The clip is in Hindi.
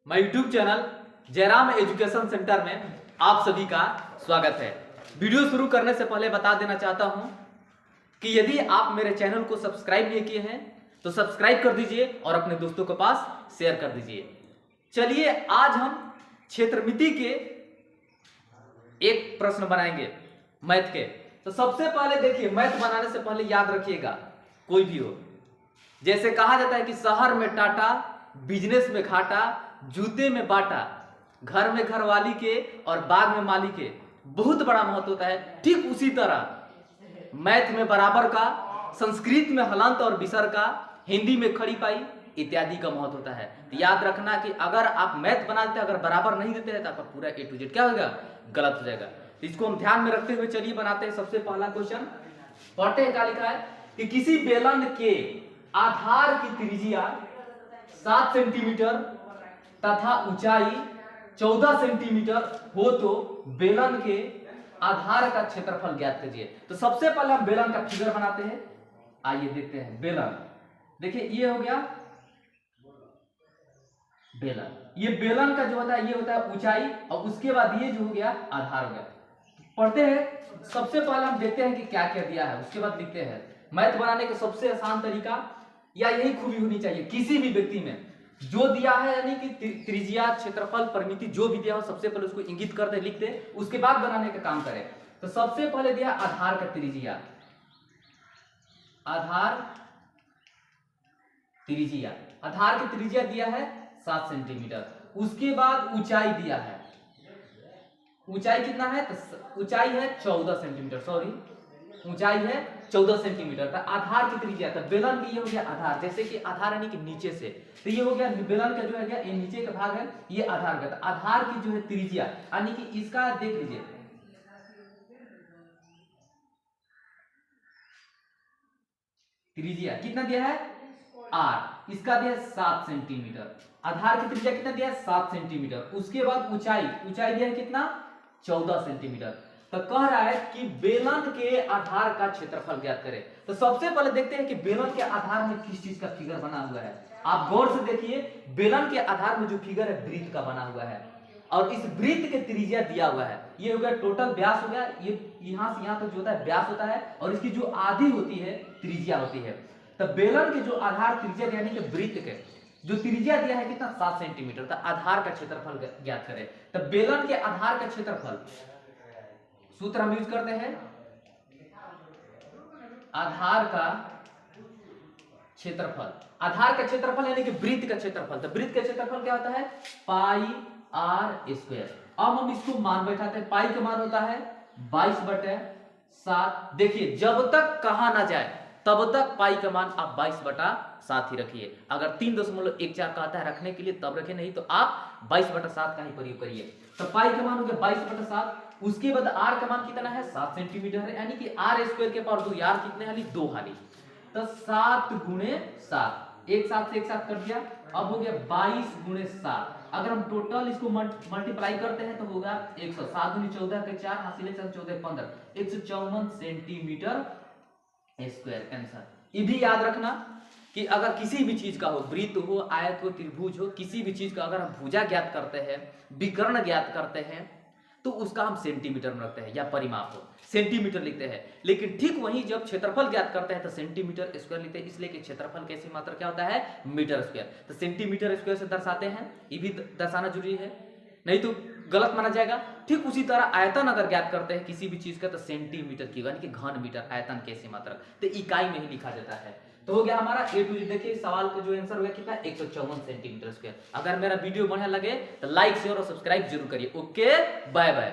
मैं YouTube channel Jairam education centre में आप सभी का स्वागत है। वीडियो शुरू करने से पहले बता देना चाहता हूं कि यदि आप मेरे चैनल को सब्सक्राइब नहीं किए हैं तो सब्सक्राइब कर दीजिए और अपने दोस्तों के पास शेयर कर दीजिए। चलिए आज हम क्षेत्रमिति के एक प्रश्न बनाएंगे मैथ के। तो सबसे पहले देखिए, मैथ बनाने से पहले याद रखिएगा, कोई भी हो, जैसे कहा जाता है कि शहर में टाटा, बिजनेस में घाटा, जूते में बाटा, घर में घरवाली के और बाग में माली के बहुत बड़ा महत्व होता है। ठीक उसी तरह मैथ में बराबर का, संस्कृत में हलंत और विसर्ग का, हिंदी में खड़ी पाई इत्यादि का महत्व होता है। तो याद रखना कि अगर आप मैथ बनाते हैं, अगर बराबर नहीं देते हैं तो आपका पूरा ए टू जेड क्या होगा, गलत हो जाएगा। तो इसको हम ध्यान में रखते हुए चलिए बनाते हैं। सबसे पहला क्वेश्चन पढ़ते हैं। क्या लिखा है कि किसी बेलन के आधार की त्रिज्या 7 सेंटीमीटर तथा ऊंचाई 14 सेंटीमीटर हो तो बेलन के आधार का क्षेत्रफल ज्ञात कीजिए। तो सबसे पहले हम बेलन का फिगर बनाते हैं। आइए देखते हैं बेलन। देखिए ये हो गया बेलन। ये बेलन का जो होता है ये होता है ऊंचाई, और उसके बाद ये जो हो गया आधार हो गया। पढ़ते हैं। सबसे पहले हम देखते हैं कि क्या क्या दिया है, उसके बाद लिखते हैं। मैथ बनाने का सबसे आसान तरीका या यही खूबी होनी चाहिए किसी भी व्यक्ति में, जो दिया है यानी कि त्रिज्या, क्षेत्रफल, परिमिति जो भी दिया हो सबसे पहले उसको इंगित कर दे, लिख दे, उसके बाद बनाने का काम करें। तो सबसे पहले दिया आधार का त्रिज्या, आधार त्रिज्या, आधार की त्रिज्या दिया है 7 सेंटीमीटर। उसके बाद ऊंचाई दिया है, ऊंचाई कितना है, तो ऊंचाई है 14 सेंटीमीटर, सॉरी ऊंचाई है 14 सेंटीमीटर। तो आधार की त्रिज्या, तो बेलन की ये हो गया आधार, जैसे कि आधार यानी कि नीचे से, तो ये हो गया बेलन का जो है क्या, ये नीचे का भाग है, ये आधार का। तो आधार की जो है त्रिज्या यानी कि इसका देख लीजिए, त्रिज्या कितना दिया है r, इसका दिया 7 सेंटीमीटर। आधार की त्रिज्या कितना दिया है 7 सेंटीमीटर। उसके बाद ऊंचाई, ऊंचाई दिया है कितना 14 सेंटीमीटर। तो कह रहा है कि बेलन के आधार का क्षेत्रफल ज्ञात करें। तो सबसे पहले देखते हैं कि बेलन के आधार में किस चीज का फिगर बना हुआ है। आप गौर से देखिए, बेलन के आधार में जो फिगर है वृत्त का बना हुआ है, और इस वृत्त के त्रिज्या दिया हुआ है। ये हो गया टोटल व्यास हो गया, ये यहां से यहां तक जो होता है व्यास होता है, और इसकी जो आधी होती है त्रिज्या होती है। तो बेलन के जो आधार त्रिज्या यानी कि वृत्त के जो त्रिज्या दिया है कितना 7 सेंटीमीटर। तो आधार का क्षेत्रफल ज्ञात करें। तो बेलन के आधार का क्षेत्रफल सूत्र हम यूज करते हैं, आधार का क्षेत्रफल, आधार का क्षेत्रफल यानी कि वृत्त का क्षेत्रफल। तो वृत्त का क्षेत्रफल क्या होता है, पाई r स्क्वायर। अब हम इसको मान बैठाते हैं। पाई का मान होता है 22/7। देखिए जब तक कहा ना जाए तब तक पाई का मान आप 22/7 ही रखिए। अगर 3.14 कहता है रखने के लिए तब रखें, नहीं तो आप 22/7 का ही प्रयोग करिए। तो पाई का मान हो गया 22/7। उसके बाद r का मान कितना है 7 सेंटीमीटर है, यानी कि r स्क्वायर के पावर 2, r कितने हाली 2 हाली। तो 7 गुणे 7, एक साथ से एक साथ कर दिया। अब हो गया 22 गुणे 7। अगर हम टोटल इसको मल्टीप्लाई करते हैं तो होगा 100। 7 गुणे 14 के 4, हासिल 14 15, 154 सेंटीमीटर स्क्वायर आंसर। ये भी याद रखना कि अगर किसी भी चीज का हो, वृत्त हो, आयत हो, त्रिभुज हो, किसी भी चीज का अगर हम भुजा ज्ञात करते हैं, विकर्ण ज्ञात करते हैं, तो उसका हम सेंटीमीटर में रखते हैं, या परिमाप हो सेंटीमीटर लिखते हैं। लेकिन ठीक वहीं जब क्षेत्रफल ज्ञात करते हैं तो सेंटीमीटर स्क्वायर लिखते हैं, इसलिए कि क्षेत्रफल कैसी मात्रा क्या होता है, मीटर स्क्वायर। तो सेंटीमीटर स्क्वायर से दर्शाते हैं, ये भी दर्शाना जरूरी है, नहीं तो गलत माना जाएगा। ठीक उसी तरह आयतन अगर ज्ञात करते हैं किसी भी चीज का तो सेंटीमीटर की यानी कि घन मीटर, आयतन कैसी मात्रा, तो इकाई में ही लिखा जाता है। तो हो गया हमारा ए टू जेड। देखिए सवाल का जो आंसर हो गया कितना, 154 सेंटीमीटर स्क्वायर। अगर मेरा वीडियो बढ़िया लगे तो लाइक शेयर और सब्सक्राइब जरूर करिए। Okay, bye bye.